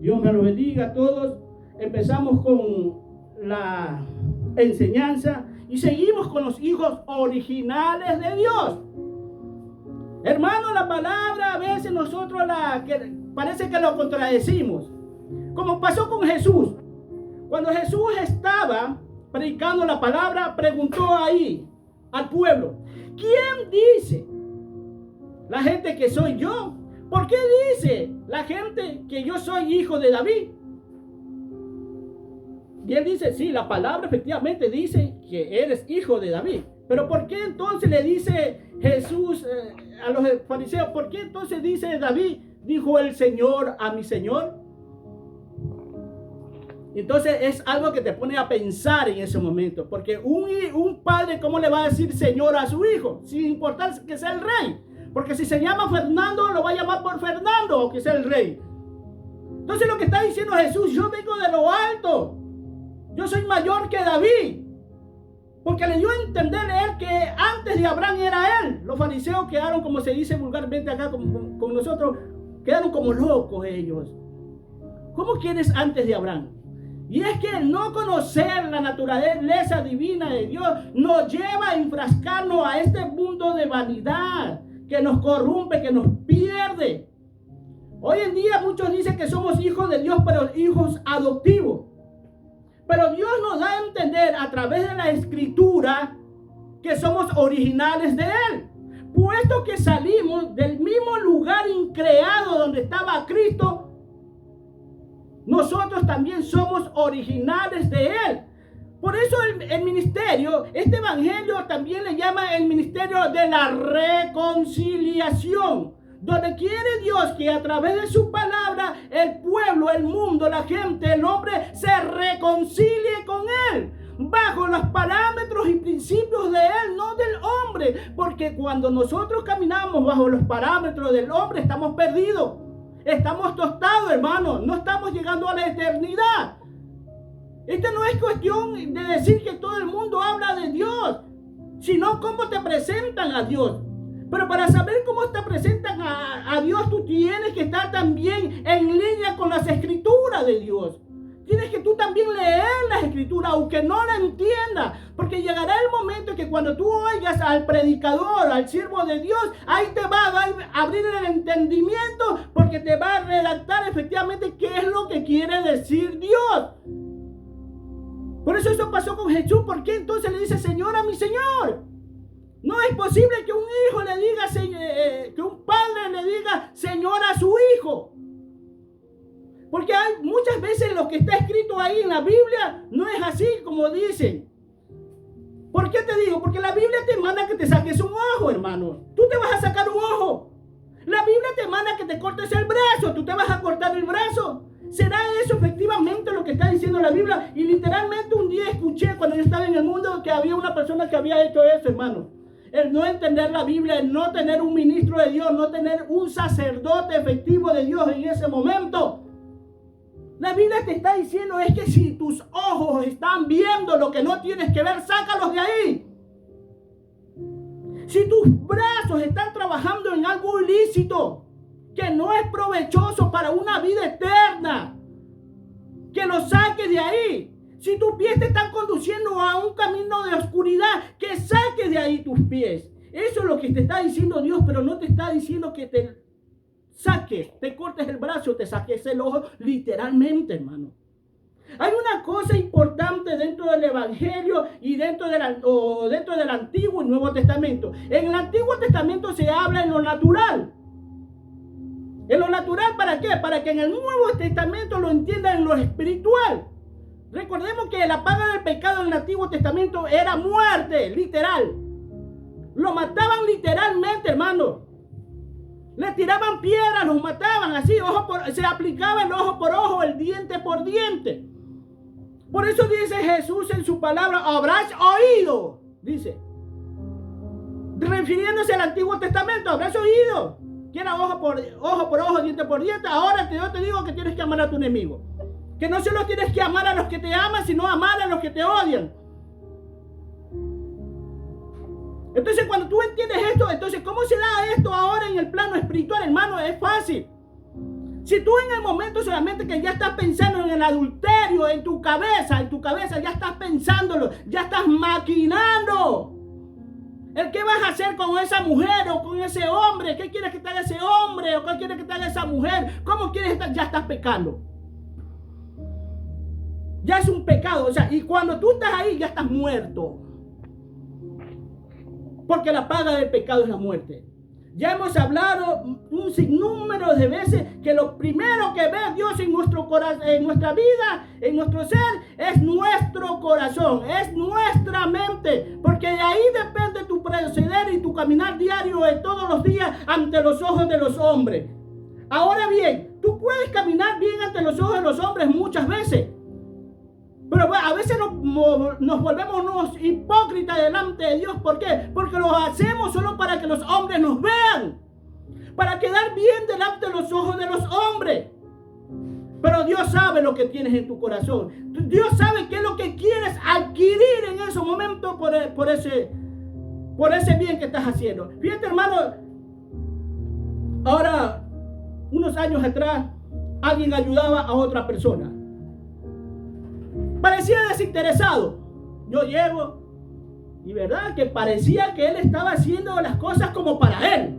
Dios me lo bendiga a todos. Empezamos con la enseñanza y seguimos con los hijos originales de Dios. Hermano, la palabra a veces nosotros parece que lo contradecimos. Como pasó con Jesús. Cuando Jesús estaba predicando la palabra, preguntó ahí al pueblo: ¿quién dice la gente que soy yo? ¿Por qué dice la gente que yo soy hijo de David? Y él dice: sí, la palabra efectivamente dice que eres hijo de David. Pero ¿por qué entonces le dice Jesús a los fariseos? ¿Por qué entonces dice David, dijo el Señor a mi Señor? Entonces es algo que te pone a pensar en ese momento. Porque un padre, ¿cómo le va a decir Señor a su hijo? Sin importar que sea el rey. Porque si se llama Fernando, lo va a llamar por Fernando, o que sea el rey. Entonces lo que está diciendo Jesús: yo vengo de lo alto. Yo soy mayor que David. Porque le dio a entender él que antes de Abraham era él. Los fariseos quedaron, como se dice vulgarmente acá con nosotros, quedaron como locos ellos. ¿Cómo quieres antes de Abraham? Y es que no conocer la naturaleza divina de Dios nos lleva a enfrascarnos a este mundo de vanidad que nos corrompe, que nos pierde. Hoy en día muchos dicen que somos hijos de Dios, pero hijos adoptivos. Pero Dios nos da a entender a través de la Escritura que somos originales de Él. Puesto que salimos del mismo lugar increado donde estaba Cristo, nosotros también somos originales de Él. Por eso el ministerio, este evangelio también le llama el ministerio de la reconciliación. Donde quiere Dios que a través de su palabra el pueblo, el mundo, la gente, el hombre se reconcilie con Él. Bajo los parámetros y principios de Él, no del hombre. Porque cuando nosotros caminamos bajo los parámetros del hombre, estamos perdidos. Estamos tostados, hermano. No estamos llegando a la eternidad. Esta no es cuestión de decir que todo el mundo habla de Dios, sino cómo te presentan a Dios. Pero para saber cómo te presentan a Dios, tú tienes que estar también en línea con las escrituras de Dios. Tienes que tú también leer las escrituras, aunque no la entiendas. Porque llegará el momento que cuando tú oigas al predicador, al siervo de Dios, ahí te va a abrir el entendimiento, porque te va a redactar efectivamente qué es lo que quiere decir Dios. Por eso pasó con Jesús. ¿Por qué entonces le dice Señor a mi Señor? No es posible que un hijo le diga, que un padre le diga Señor a su hijo. Porque hay muchas veces lo que está escrito ahí en la Biblia no es así como dicen. ¿Por qué te digo? Porque la Biblia te manda que te saques un ojo, hermano. Tú te vas a sacar un ojo. La Biblia te manda que te cortes el brazo. Tú te vas a cortar el brazo. ¿Será eso efectivamente lo que está diciendo la Biblia? Y literalmente un día escuché cuando yo estaba en el mundo que había una persona que había hecho eso, hermano. El no entender la Biblia, el no tener un ministro de Dios, no tener un sacerdote efectivo de Dios en ese momento. La Biblia te está diciendo es que si tus ojos están viendo lo que no tienes que ver, sácalos de ahí. Si tus brazos están trabajando en algo ilícito, que no es provechoso para una vida eterna, que lo saques de ahí. Si tus pies te están conduciendo a un camino de oscuridad, que saques de ahí tus pies. Eso es lo que te está diciendo Dios, pero no te está diciendo que te saques, te cortes el brazo, te saques el ojo, literalmente, hermano. Hay una cosa importante dentro del Evangelio y dentro del Antiguo y Nuevo Testamento. En el Antiguo Testamento se habla en lo natural. ¿En lo natural para qué? Para que en el Nuevo Testamento lo entiendan en lo espiritual. Recordemos que la paga del pecado en el Antiguo Testamento era muerte, literal. Lo mataban literalmente, hermano. Le tiraban piedras, los mataban así, se aplicaba el ojo por ojo, el diente por diente. Por eso dice Jesús en su palabra, habrás oído, dice. Refiriéndose al Antiguo Testamento, habrás oído. Que era ojo por ojo, diente por diente. Ahora yo te digo que tienes que amar a tu enemigo. Que no solo tienes que amar a los que te aman, sino amar a los que te odian. Entonces cuando tú entiendes esto, entonces ¿cómo se da esto ahora en el plano espiritual, hermano? Es fácil. Si tú en el momento solamente que ya estás pensando en el adulterio, en tu cabeza ya estás pensándolo, ya estás maquinando. ¿Qué vas a hacer con esa mujer o con ese hombre? ¿Qué quieres que te haga ese hombre o qué quieres que te haga esa mujer? ¿Cómo quieres estar? Ya estás pecando. Ya es un pecado. O sea, y cuando tú estás ahí ya estás muerto. Porque la paga del pecado es la muerte. Ya hemos hablado un sinnúmero de veces que lo primero que ve Dios en nuestro corazón, en nuestra vida, en nuestro ser, es nuestro corazón, es nuestra mente, porque de ahí depende tu proceder y tu caminar diario de todos los días ante los ojos de los hombres. Ahora bien, tú puedes caminar bien ante los ojos de los hombres muchas veces, pero a veces nos volvemos unos hipócritas delante de Dios. ¿Por qué? Porque lo hacemos solo para que los hombres nos vean. Para quedar bien delante de los ojos de los hombres. Pero Dios sabe lo que tienes en tu corazón. Dios sabe qué es lo que quieres adquirir en ese momento por ese bien que estás haciendo. Fíjate, hermano, ahora, unos años atrás, alguien ayudaba a otra persona. Parecía desinteresado. Yo llego y verdad que parecía que él estaba haciendo las cosas como para él.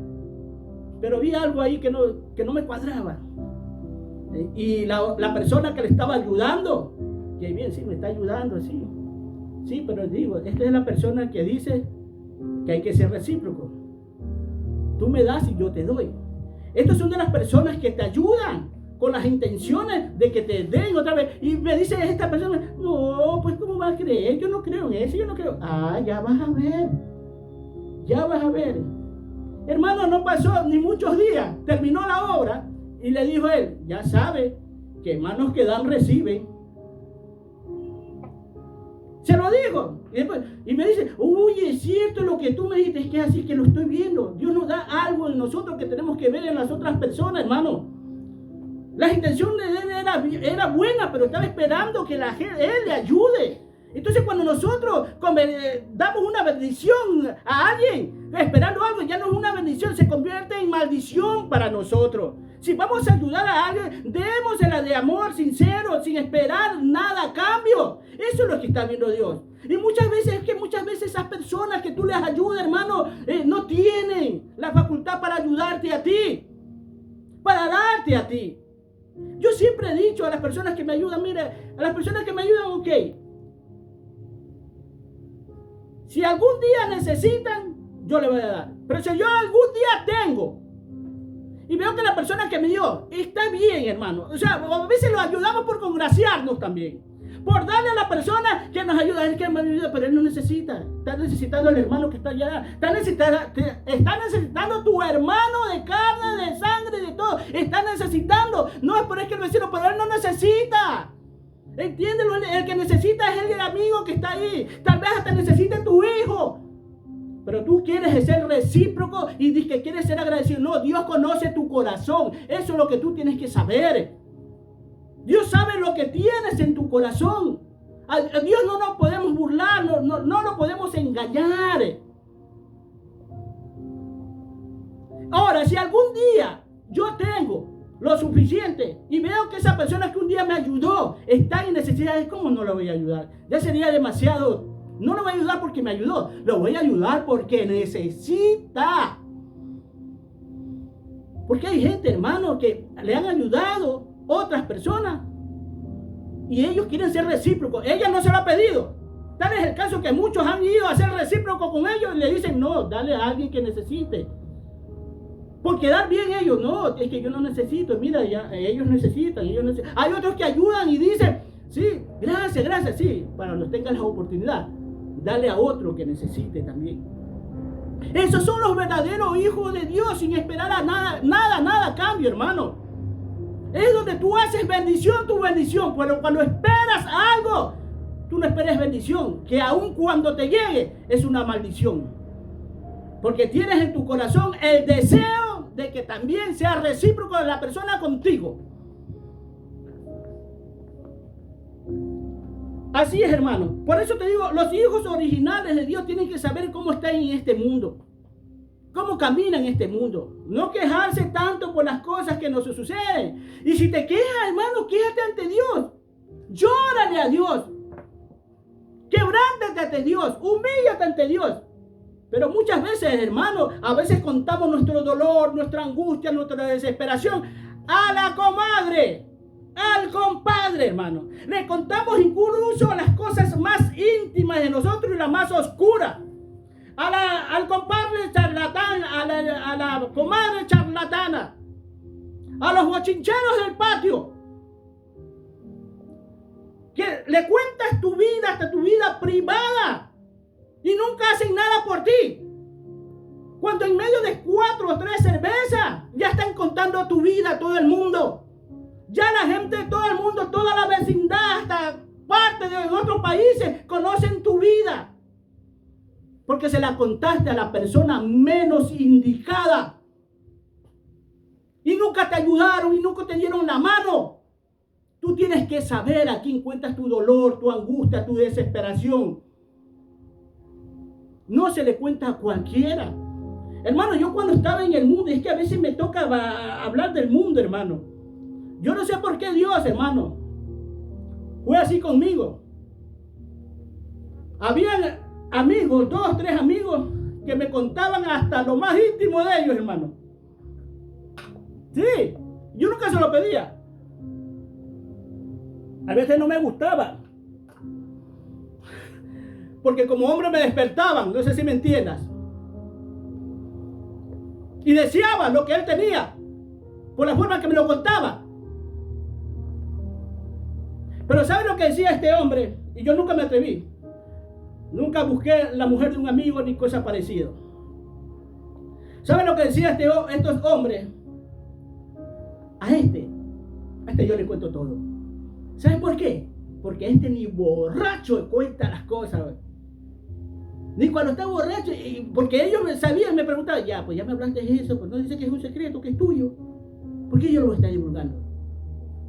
Pero vi algo ahí que no me cuadraba. Y la persona que le estaba ayudando, que bien, sí, me está ayudando, sí. Sí, pero digo, esta es la persona que dice que hay que ser recíproco. Tú me das y yo te doy. Estas son de las personas que te ayudan con las intenciones de que te den otra vez. Y me dice esta persona, no, pues ¿cómo vas a creer? Yo no creo en eso, yo no creo. Ah, ya vas a ver. Ya vas a ver. Hermano, no pasó ni muchos días. Terminó la obra y le dijo él, ya sabe que manos que dan reciben. Se lo digo. Y me dice, uy, es cierto lo que tú me dijiste, es que así que lo estoy viendo. Dios nos da algo en nosotros que tenemos que ver en las otras personas, hermano. La intención de él era buena, pero estaba esperando que él le ayude. Entonces cuando nosotros damos una bendición a alguien, esperando algo, ya no es una bendición, se convierte en maldición para nosotros. Si vamos a ayudar a alguien, démosela de amor sincero, sin esperar nada a cambio. Eso es lo que está viendo Dios. Y muchas veces esas personas que tú les ayudas, hermano, no tienen la facultad para ayudarte a ti, para darte a ti. Yo siempre he dicho a las personas que me ayudan, mira, a las personas que me ayudan, ok. Si algún día necesitan, yo le voy a dar. Pero si yo algún día tengo y veo que la persona que me dio está bien, hermano. O sea, a veces lo ayudamos por congraciarnos también. Por darle a la persona que nos ayuda. Es que me ayuda, pero él no necesita. Está necesitando el hermano que está allá. Está necesitando tu hermano de carne, de sangre, de todo. Está necesitando. No es por eso que el vecino, pero él no necesita. Entiéndelo, el que necesita es el amigo que está ahí. Tal vez hasta necesite tu hijo. Pero tú quieres ser recíproco y dices que quieres ser agradecido. No, Dios conoce tu corazón. Eso es lo que tú tienes que saber. Dios sabe lo que tienes en tu corazón. A Dios no nos podemos burlar, no lo podemos engañar. Ahora, si algún día yo tengo lo suficiente y veo que esa persona que un día me ayudó está en necesidad, ¿cómo no lo voy a ayudar? Ya sería demasiado. No lo voy a ayudar porque me ayudó, lo voy a ayudar porque necesita. Porque hay gente, hermano, que le han ayudado otras personas y ellos quieren ser recíprocos. Ella no se lo ha pedido. Tal es el caso que muchos han ido a ser recíprocos con ellos y le dicen, no, dale a alguien que necesite. Por quedar bien ellos, no, es que yo no necesito, mira, ya ellos necesitan. Hay otros que ayudan y dicen, sí, gracias, sí, para que tengan la oportunidad, dale a otro que necesite también. Esos son los verdaderos hijos de Dios, sin esperar a nada a cambio, hermano. Es donde tú haces bendición, tu bendición. Pero cuando esperas algo, tú no esperes bendición, que aun cuando te llegue, es una maldición. Porque tienes en tu corazón el deseo de que también sea recíproco de la persona contigo. Así es, hermano. Por eso te digo, los hijos originales de Dios tienen que saber cómo están en este mundo. cómo camina en este mundo. No quejarse tanto por las cosas que nos suceden. Y si te quejas, hermano, quéjate ante Dios. Llórale a Dios. Quebrántate ante Dios. Humíllate ante Dios. Pero muchas veces, hermano, a veces contamos nuestro dolor, nuestra angustia, nuestra desesperación a la comadre, al compadre, hermano. Le contamos incluso las cosas más íntimas de nosotros y las más oscuras. Al compadre charlatán, a la comadre charlatana, a los bochincheros del patio, que le cuentas tu vida, hasta tu vida privada, y nunca hacen nada por ti. Cuando en medio de 4 o 3 cervezas ya están contando tu vida a todo el mundo. Ya la gente de todo el mundo, toda la vecindad, hasta parte de otros países, conocen tu vida. Porque se la contaste a la persona menos indicada. Y nunca te ayudaron y nunca te dieron la mano. Tú tienes que saber a quién cuentas tu dolor, tu angustia, tu desesperación. No se le cuenta a cualquiera. Hermano, yo cuando estaba en el mundo, es que a veces me toca hablar del mundo, hermano. Yo no sé por qué Dios, hermano, fue así conmigo. Habían amigos, 2, 3 amigos, que me contaban hasta lo más íntimo de ellos, hermano. Sí, yo nunca se lo pedía. A veces no me gustaba. Porque como hombre me despertaban, no sé si me entiendas. Y deseaba lo que él tenía, por la forma que me lo contaba. Pero ¿sabe lo que decía este hombre? Y yo nunca me atreví. Nunca busqué la mujer de un amigo ni cosa parecida. ¿Sabe lo que decía estos hombres? A este yo le cuento todo. ¿Saben por qué? Porque este ni borracho cuenta las cosas. Ni cuando está borracho, porque ellos sabían, me preguntaban, ya, pues ya me hablaste de eso, pues no dice que es un secreto, que es tuyo. ¿Por qué yo lo voy a estar divulgando?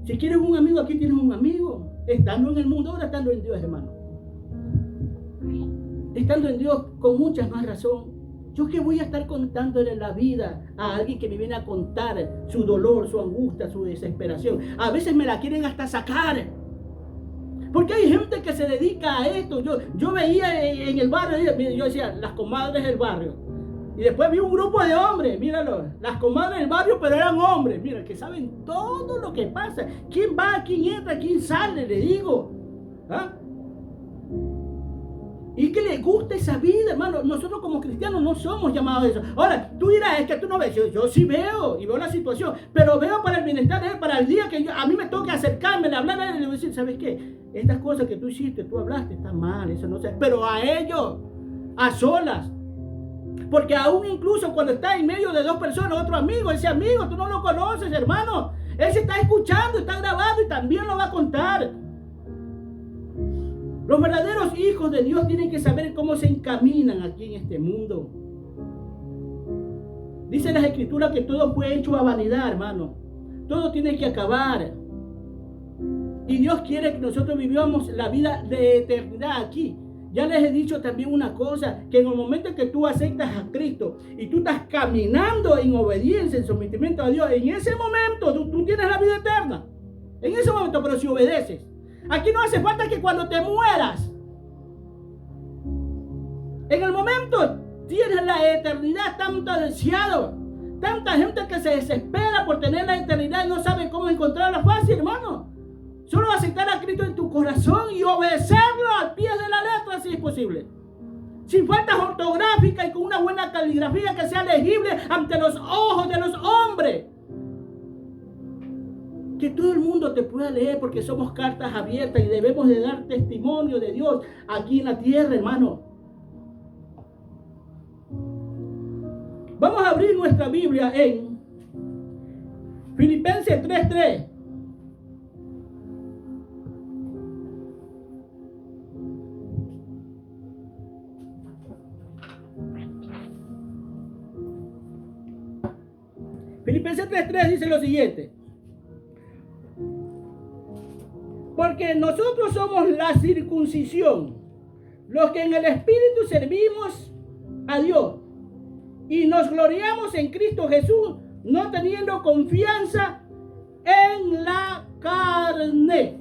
Si quieres un amigo, aquí tienes un amigo. Estando en el mundo, ahora estando en Dios, hermano. Estando en Dios, con mucha más razón. Yo que voy a estar contándole la vida a alguien que me viene a contar su dolor, su angustia, su desesperación. A veces me la quieren hasta sacar. Porque hay gente que se dedica a esto. Yo veía en el barrio, yo decía, las comadres del barrio. Y después vi un grupo de hombres, míralo, las comadres del barrio, pero eran hombres, mira, que saben todo lo que pasa. ¿Quién va, quién entra, quién sale? Le digo. ¿Ah? Y que les gusta esa vida, hermano. Nosotros como cristianos no somos llamados a eso. Ahora, tú dirás, es que tú no ves. Yo sí veo y veo la situación, pero veo para el bienestar de él, para el día que a mí me toque acercarme, hablar a él y le voy a decir, ¿sabes qué? Estas cosas que tú hiciste, tú hablaste, están mal, eso no sé. Pero a ellos, a solas. Porque aún incluso cuando está en medio de 2 personas, otro amigo, ese amigo, tú no lo conoces, hermano. Él se está escuchando, está grabado y también lo va a contar. Los verdaderos hijos de Dios tienen que saber cómo se encaminan aquí en este mundo. Dice las Escrituras que todo fue hecho a vanidad, hermano. Todo tiene que acabar. Y Dios quiere que nosotros vivamos la vida de eternidad aquí. Ya les he dicho también una cosa, que en el momento en que tú aceptas a Cristo y tú estás caminando en obediencia, en sometimiento a Dios, en ese momento tú tienes la vida eterna. En ese momento, pero si obedeces. Aquí no hace falta que cuando te mueras, en el momento tienes la eternidad tanto deseado. Tanta gente que se desespera por tener la eternidad y no sabe cómo encontrarla fácil, hermano. Solo aceptar a Cristo en tu corazón y obedecerlo al pie de la letra si es posible. Sin faltas ortográficas y con una buena caligrafía que sea legible ante los ojos de los hombres. Que todo el mundo te pueda leer porque somos cartas abiertas y debemos de dar testimonio de Dios aquí en la tierra, hermano. Vamos a abrir nuestra Biblia en Filipenses 3:3. Filipenses 3:3 dice lo siguiente. Porque nosotros somos la circuncisión, los que en el Espíritu servimos a Dios, y nos gloriamos en Cristo Jesús, no teniendo confianza en la carne.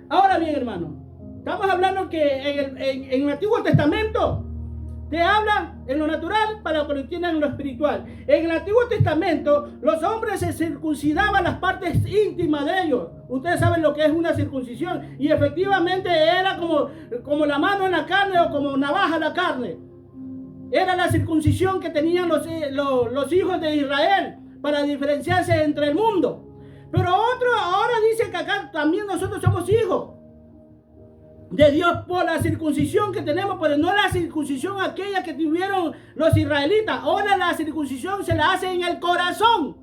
Ahora bien, hermano, estamos hablando que en el Antiguo Testamento te habla en lo natural para que lo entiendan en lo espiritual. En el Antiguo Testamento los hombres se circuncidaban las partes íntimas de ellos. Ustedes saben lo que es una circuncisión, y efectivamente era como la mano en la carne o como navaja en la carne. Era la circuncisión que tenían los hijos de Israel para diferenciarse entre el mundo. Pero otro ahora dice que acá también nosotros somos hijos de Dios por la circuncisión que tenemos, pero no la circuncisión aquella que tuvieron los israelitas. Ahora la circuncisión se la hace en el corazón.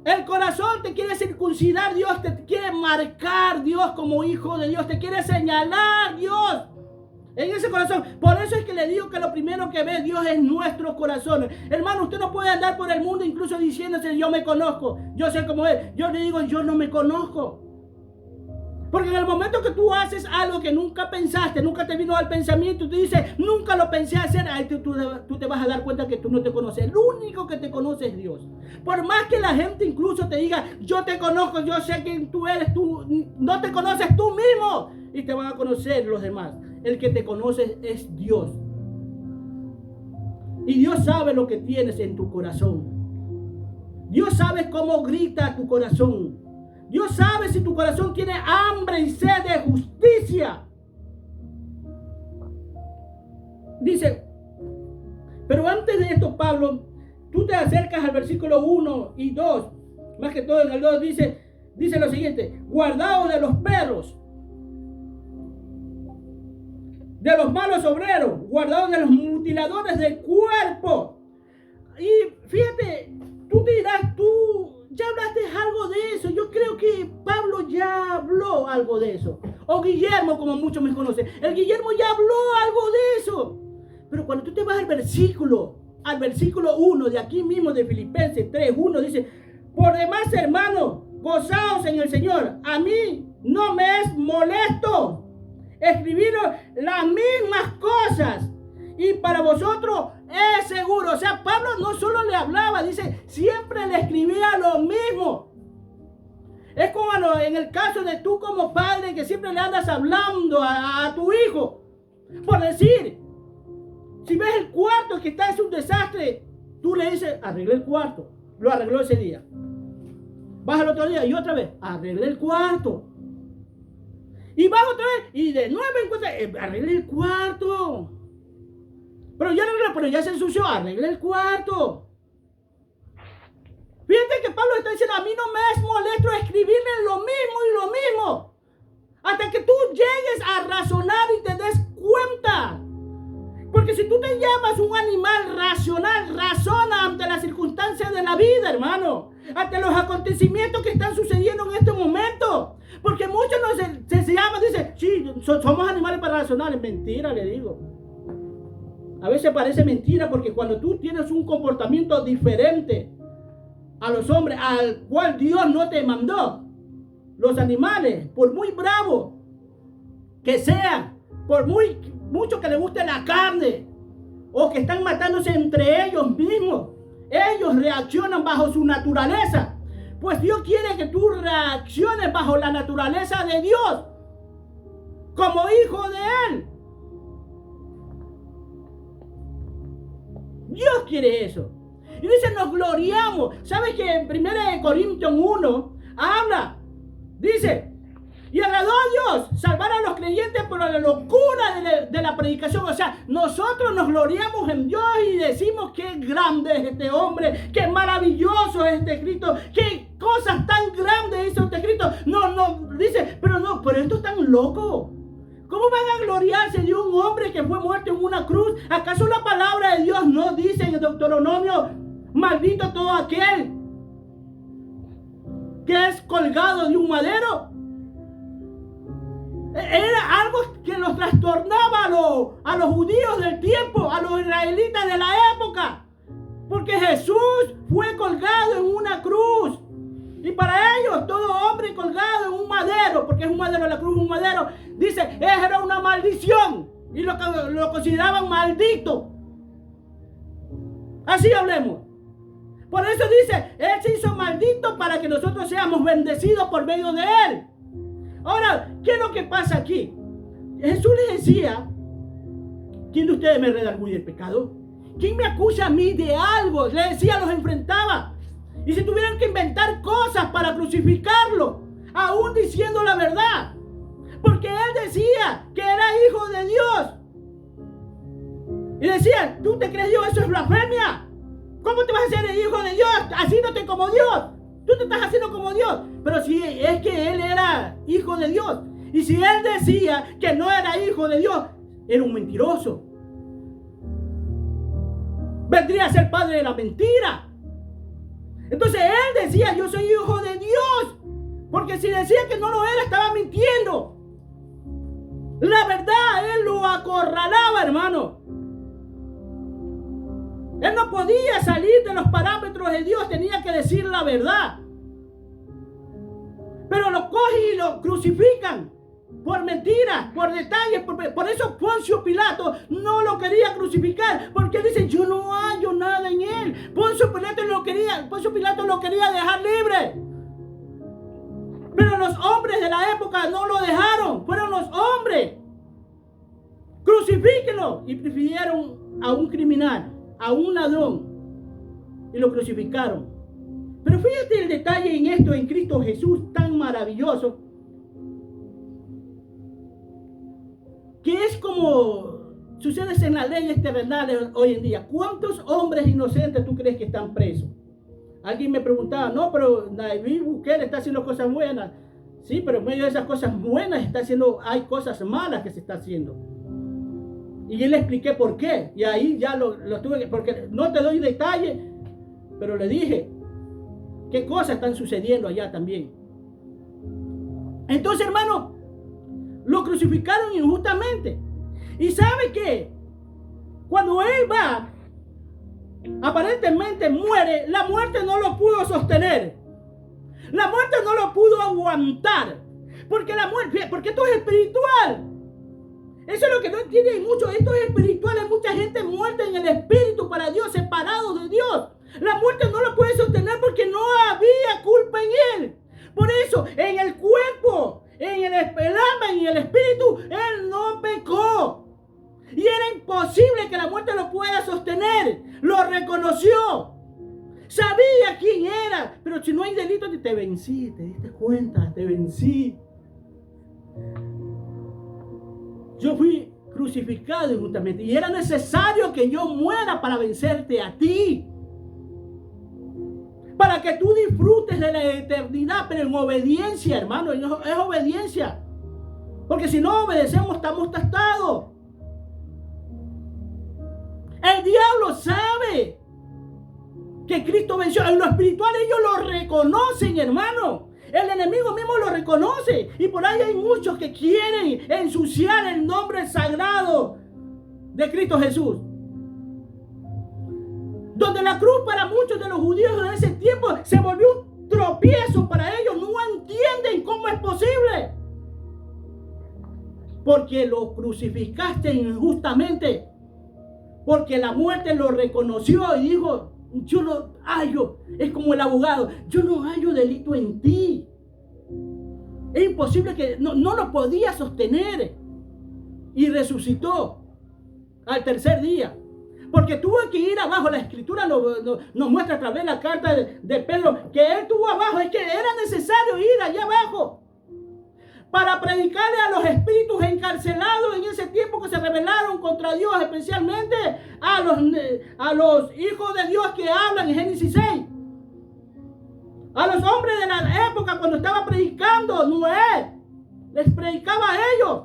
El corazón te quiere circuncidar Dios, te quiere marcar Dios como hijo de Dios, te quiere señalar Dios en ese corazón. Por eso es que le digo que lo primero que ve Dios es nuestro corazón. Hermano, usted no puede andar por el mundo incluso diciéndose yo me conozco, yo sé cómo es. Yo le digo yo no me conozco. Porque en el momento que tú haces algo que nunca pensaste, nunca te vino al pensamiento, tú dices, nunca lo pensé hacer, ahí tú te vas a dar cuenta que tú no te conoces. El único que te conoce es Dios. Por más que la gente incluso te diga, yo te conozco, yo sé quién tú eres, tú no te conoces tú mismo. Y te van a conocer los demás. El que te conoce es Dios. Y Dios sabe lo que tienes en tu corazón. Dios sabe cómo grita tu corazón. Dios sabe si tu corazón tiene hambre y sed de justicia. Dice, pero antes de esto, Pablo, tú te acercas al versículo 1 y 2. Más que todo en el 2 dice lo siguiente: guardaos de los perros, de los malos obreros, guardaos de los mutiladores del cuerpo. Y fíjate, tú te dirás, tú ya hablaste algo de eso. Yo creo que Pablo ya habló algo de eso. O Guillermo, como muchos me conocen. El Guillermo ya habló algo de eso. Pero cuando tú te vas al versículo 1 de aquí mismo de Filipenses 3:1, dice, por demás, hermanos, gozaos en el Señor. A mí no me es molesto escribir las mismas cosas, y para vosotros es seguro. O sea, Pablo no solo le hablaba, dice, siempre le escribía lo mismo. Es como en el caso de tú como padre, que siempre le andas hablando a tu hijo. Por decir, si ves el cuarto que está en un desastre, tú le dices, arreglé el cuarto. Lo arregló ese día. Vas al otro día y otra vez, arreglé el cuarto. Y vas otra vez y de nuevo encuentras, arreglé el cuarto. Pero ya se ensució, arreglé el cuarto. Fíjate que Pablo está diciendo, a mí no me es molesto escribirle lo mismo y lo mismo. Hasta que tú llegues a razonar y te des cuenta. Porque si tú te llamas un animal racional, razona ante las circunstancias de la vida, hermano. Ante los acontecimientos que están sucediendo en este momento. Porque muchos se llaman, dicen, sí, somos animales para razonar. Mentira, le digo. A veces parece mentira, porque cuando tú tienes un comportamiento diferente a los hombres, al cual Dios no te mandó, los animales, por muy bravos que sean, por mucho que les guste la carne, o que están matándose entre ellos mismos, ellos reaccionan bajo su naturaleza. Pues Dios quiere que tú reacciones bajo la naturaleza de Dios, como hijo de Él. Dios quiere eso. Y dice, nos gloriamos. ¿Sabes que en 1 Corintios 1 habla? Dice, y agradó a Dios salvar a los creyentes por la locura de la predicación. O sea, nosotros nos gloriamos en Dios y decimos qué grande es este hombre, qué maravilloso es este Cristo, qué cosas tan grandes hizo este Cristo. Dice, pero esto es tan loco. ¿Cómo van a gloriarse de un hombre que fue muerto en una cruz? ¿Acaso la palabra de Dios no dice en el Deuteronomio, maldito todo aquel que es colgado de un madero? Era algo que los trastornaba a los judíos del tiempo, a los israelitas de la época. Porque Jesús fue colgado en una cruz. Y para ellos, todo hombre colgado en un madero, porque es un madero, la cruz es un madero, dice, era una maldición. y lo consideraban maldito. Así hablemos. Por eso dice, Él se hizo maldito para que nosotros seamos bendecidos por medio de Él. Ahora, ¿qué es lo que pasa aquí? Jesús les decía, ¿quién de ustedes me redarguye el pecado? ¿Quién me acusa a mí de algo? Le decía, los enfrentaba. Y si tuvieran que inventar cosas para crucificarlo, aún diciendo la verdad. Porque Él decía que era hijo de Dios. Y decían, ¿tú te crees Dios? Eso es blasfemia. ¿Cómo te vas a hacer el hijo de Dios haciéndote como Dios? Tú te estás haciendo como Dios. Pero si es que Él era hijo de Dios. Y si Él decía que no era hijo de Dios, era un mentiroso. Vendría a ser padre de la mentira. Entonces Él decía, yo soy hijo de Dios. Porque si decía que no lo era, estaba mintiendo. La verdad, Él lo acorralaba, hermano. Él no podía salir de los parámetros de Dios, tenía que decir la verdad. Pero lo cogen y lo crucifican por mentiras, por detalles. Por eso Poncio Pilato no lo quería crucificar, porque él dice, yo no hallo nada en él. Poncio Pilato lo quería dejar libre. Pero los hombres de la época no lo dejaron, fueron los hombres. Crucifíquenlo. Y prefirieron a un criminal, a un ladrón, y lo crucificaron. Pero fíjate el detalle en esto, en Cristo Jesús, tan maravilloso, que es como sucede en las leyes terrenales hoy en día. ¿Cuántos hombres inocentes tú crees que están presos? Alguien me preguntaba, no, pero Nayib Bukele está haciendo cosas buenas. Sí, pero en medio de esas cosas buenas hay cosas malas que se está haciendo. Y yo le expliqué por qué. Y ahí ya lo tuve que, porque no te doy detalles, pero le dije qué cosas están sucediendo allá también. Entonces, hermano, lo crucificaron injustamente. ¿Y sabe qué? Cuando él va, aparentemente muere, la muerte no lo pudo sostener. La muerte no lo pudo aguantar. Porque la muerte, porque esto es espiritual. Eso es lo que no entienden mucho. Esto es espiritual. Hay mucha gente muerta en el espíritu para Dios, separados de Dios. La muerte no lo puede sostener porque no había culpa en él. Por eso, en el cuerpo, en el alma, en el espíritu, él no pecó. Y era imposible que la muerte lo pueda sostener. Lo reconoció. Sabía quién era. Pero si no hay delito, te vencí. Te diste cuenta, te vencí. Yo fui crucificado injustamente. Y era necesario que yo muera para vencerte a ti. Para que tú disfrutes de la eternidad, pero en obediencia, hermano. Es obediencia. Porque si no obedecemos, estamos tastados. El diablo sabe que Cristo venció. En lo espiritual ellos lo reconocen, hermano. El enemigo mismo lo reconoce. Y por ahí hay muchos que quieren ensuciar el nombre sagrado de Cristo Jesús. Donde la cruz para muchos de los judíos de ese tiempo se volvió un tropiezo para ellos. No entienden cómo es posible. Porque lo crucificaste injustamente. Porque la muerte lo reconoció y dijo, yo no hallo, es como el abogado, yo no hallo delito en ti. Es imposible que, no lo podía sostener. Y resucitó al tercer día. Porque tuvo que ir abajo. La escritura nos muestra a través de la carta de Pedro que él estuvo abajo. Es que era necesario ir allá abajo para predicarle a los espíritus encarcelados en ese tiempo que se rebelaron contra Dios, especialmente a los hijos de Dios que hablan en Génesis 6. A los hombres de la época cuando estaba predicando Noé, les predicaba a ellos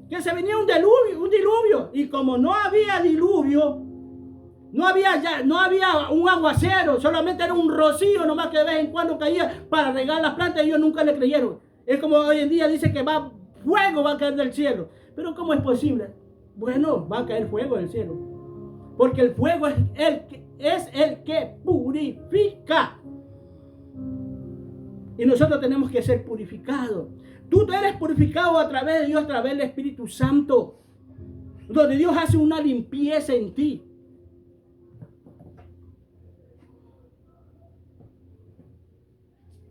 que se venía un diluvio. Y como no había diluvio, no había un aguacero, solamente era un rocío nomás que de vez en cuando caía para regar las plantas, ellos nunca le creyeron. Es como hoy en día dice que fuego va a caer del cielo. Pero ¿cómo es posible? Bueno, va a caer fuego del cielo. Porque el fuego es el que purifica. Y nosotros tenemos que ser purificados. Tú eres purificado a través de Dios, a través del Espíritu Santo. donde Dios hace una limpieza en ti.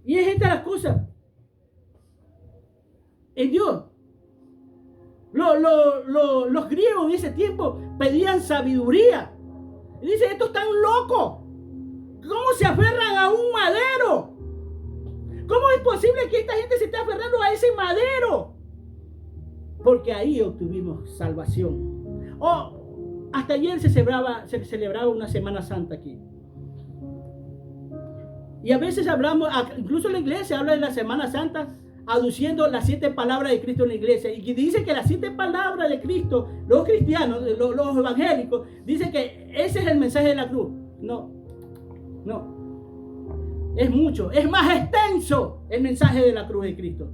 Y es esta la cosa. En Dios. Los griegos en ese tiempo pedían sabiduría. Y dicen, estos están locos. ¿Cómo se aferran a un madero? ¿Cómo es posible que esta gente se esté aferrando a ese madero? Porque ahí obtuvimos salvación. Hasta ayer se celebraba una Semana Santa aquí. Y a veces hablamos, incluso la iglesia habla de la Semana Santa, aduciendo las 7 palabras de Cristo en la iglesia. Y dice que las 7 palabras de Cristo, los cristianos, los evangélicos, dicen que ese es el mensaje de la cruz. No. Es mucho, es más extenso el mensaje de la cruz de Cristo.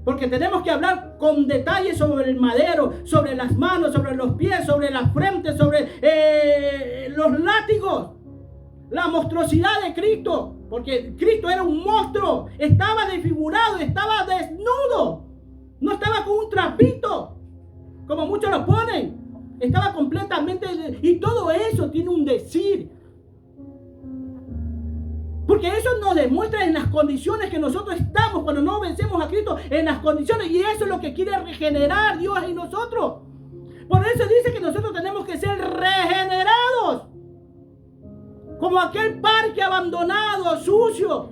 Porque tenemos que hablar con detalle sobre el madero, sobre las manos, sobre los pies, sobre la frente, sobre los látigos. La monstruosidad de Cristo. Porque Cristo era un monstruo. Estaba desfigurado, estaba desnudo. No estaba con un trapito, como muchos lo ponen. Estaba completamente... Y todo eso tiene un decir. Porque eso nos demuestra en las condiciones que nosotros estamos cuando no vencemos a Cristo, en las condiciones. Y eso es lo que quiere regenerar Dios en nosotros. Por eso dice que nosotros tenemos que ser regenerados. Como aquel parque abandonado, sucio.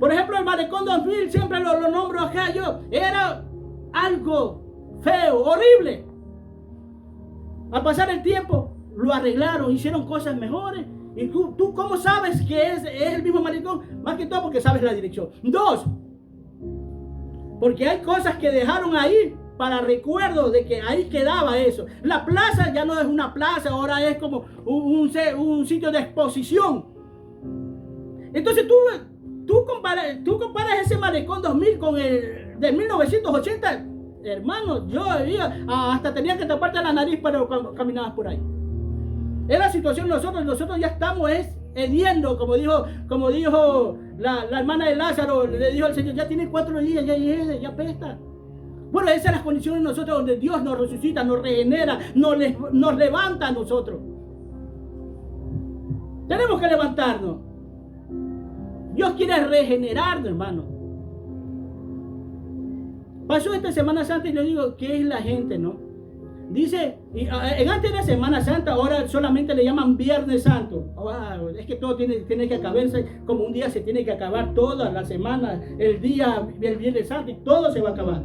Por ejemplo, el Malecón 2000, siempre lo nombro acá yo. Era algo feo, horrible. Al pasar el tiempo, lo arreglaron, hicieron cosas mejores. ¿Y tú cómo sabes que es el mismo malecón? Más que todo porque sabes la dirección. 2, porque hay cosas que dejaron ahí para recuerdo de que ahí quedaba eso. La plaza ya no es una plaza, ahora es como un sitio de exposición. Entonces tú comparas ese Malecón 2000 con el de 1980. Hermano, yo hasta tenía que taparte la nariz para caminabas por ahí. Es la situación nosotros ya estamos hediendo, como dijo la hermana de Lázaro, le dijo al Señor, ya tiene 4 días, ya apesta. Bueno, esas son las condiciones de nosotros donde Dios nos resucita, nos regenera, nos levanta a nosotros. Tenemos que levantarnos. Dios quiere regenerarnos, hermano. Pasó esta Semana Santa y le digo, ¿qué es la gente, no? Dice, antes de la Semana Santa, ahora solamente le llaman Viernes Santo. Es que todo tiene que acabarse, como un día se tiene que acabar toda la semana, el Viernes Santo, y todo se va a acabar.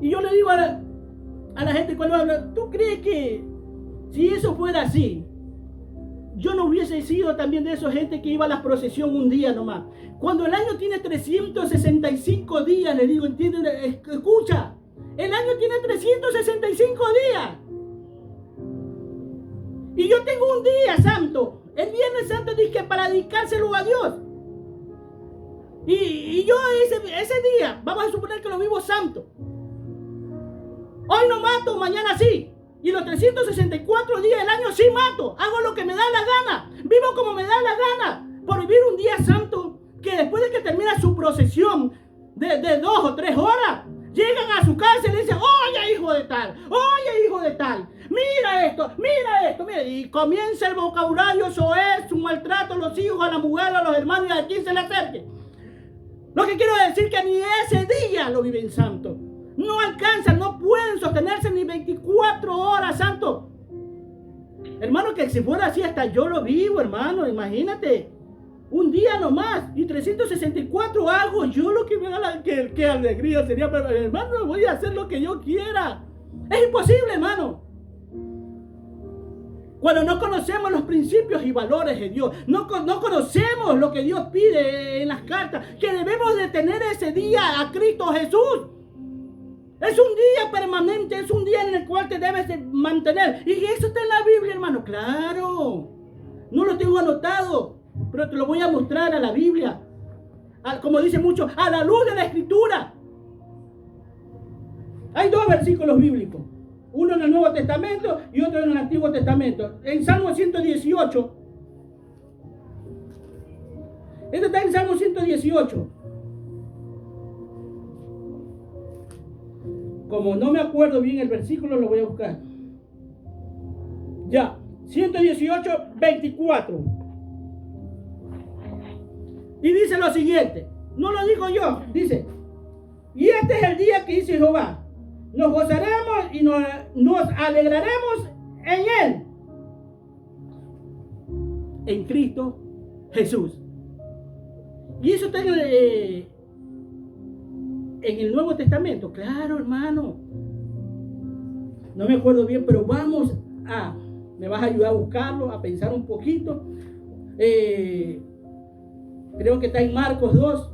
Y yo le digo a la gente cuando habla, ¿tú crees que si eso fuera así, yo no hubiese sido también de esa gente que iba a la procesión un día nomás? Cuando el año tiene 365 días, le digo, ¿entienden? Escucha. El año tiene 365 días. Y yo tengo un día santo. El Viernes Santo dice para dedicárselo a Dios. Y yo ese día, vamos a suponer que lo vivo santo. Hoy no mato, mañana sí. Y los 364 días del año sí mato. Hago lo que me da la gana. Vivo como me da la gana. Por vivir un día santo que después de que termina su procesión de 2 o 3 horas, llegan a su casa y le dicen, oye hijo de tal, mira esto, mira. Y comienza el vocabulario, eso es un maltrato a los hijos, a la mujer, a los hermanos y a quien se le acerque. Lo que quiero decir que ni ese día lo viven santo. No alcanzan, no pueden sostenerse ni 24 horas santo. Hermano, que si fuera así hasta yo lo vivo, hermano, imagínate. Un día nomás, y 364 hago yo lo que me da qué alegría sería, pero hermano, voy a hacer lo que yo quiera. Es imposible, hermano. Cuando no conocemos los principios y valores de Dios, no conocemos lo que Dios pide en las cartas, que debemos de tener ese día a Cristo Jesús. Es un día permanente, es un día en el cual te debes de mantener. Y eso está en la Biblia, hermano, claro. No lo tengo anotado, pero te lo voy a mostrar a la Biblia. Como dice mucho, a la luz de la Escritura. Hay 2 versículos bíblicos. Uno en el Nuevo Testamento y otro en el Antiguo Testamento. En Salmo 118. Esto está en Salmo 118. como no me acuerdo bien el versículo, lo voy a buscar. Ya, 118, 24. Y dice lo siguiente, no lo digo yo, dice, y este es el día que hizo Jehová, nos gozaremos y nos alegraremos en él, en Cristo Jesús. Y eso está en el Nuevo Testamento, claro, hermano. No me acuerdo bien, pero me vas a ayudar a buscarlo, a pensar un poquito. Creo que está en Marcos 2.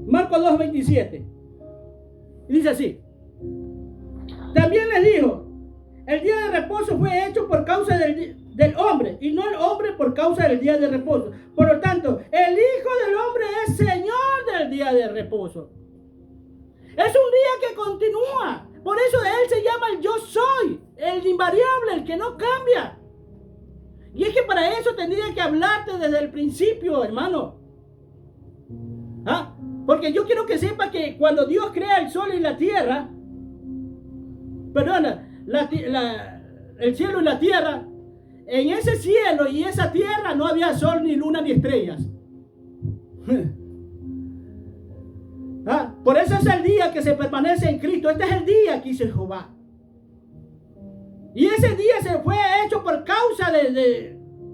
Marcos 2, 27. Y dice así. También les dijo, el día de reposo fue hecho por causa del hombre, y no el hombre por causa del día de reposo. Por lo tanto, el Hijo del Hombre es Señor del día de reposo. Es un día que continúa. Por eso de él se llama el yo soy, el invariable, el que no cambia. Y es que para eso tendría que hablarte desde el principio, hermano. Porque yo quiero que sepa que cuando Dios crea el sol y la tierra, el cielo y la tierra, en ese cielo y esa tierra no había sol, ni luna, ni estrellas. Por eso es el día que se permanece en Cristo. Este es el día que hizo Jehová. Y ese día se fue hecho por causa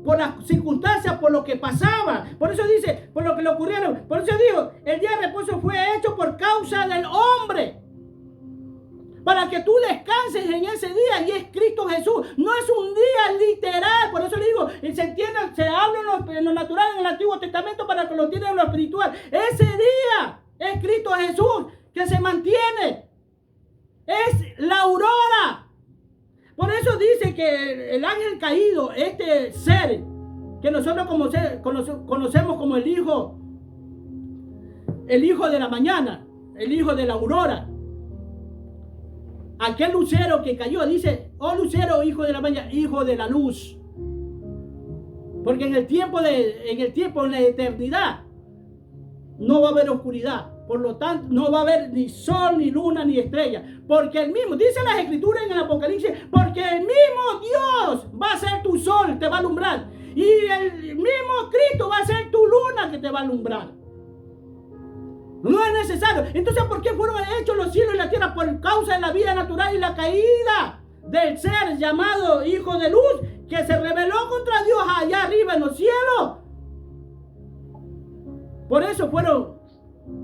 por las circunstancias, por lo que pasaba. Por eso dice, por lo que le ocurrieron. Por eso digo, el día de reposo fue hecho por causa del hombre. Para que tú descanses en ese día, y es Cristo Jesús. No es un día literal. Por eso le digo, se entiende, se habla en lo natural en el Antiguo Testamento para que lo entiendan en lo espiritual. Ese día es Cristo Jesús que se mantiene. Es la aurora. Por eso dice que el ángel caído, este ser que nosotros conocemos como el hijo de la mañana, el hijo de la aurora. Aquel lucero que cayó, dice, oh lucero, hijo de la mañana, hijo de la luz. Porque en el tiempo, en la eternidad, no va a haber oscuridad. Por lo tanto, no va a haber ni sol, ni luna, ni estrella. Porque el mismo, dice las escrituras en el Apocalipsis, porque el mismo Dios va a ser tu sol, te va a alumbrar. Y el mismo Cristo va a ser tu luna que te va a alumbrar. No es necesario. Entonces, ¿por qué fueron hechos los cielos y la tierra? Por causa de la vida natural y la caída del ser llamado Hijo de Luz, que se rebeló contra Dios allá arriba en los cielos. Por eso fueron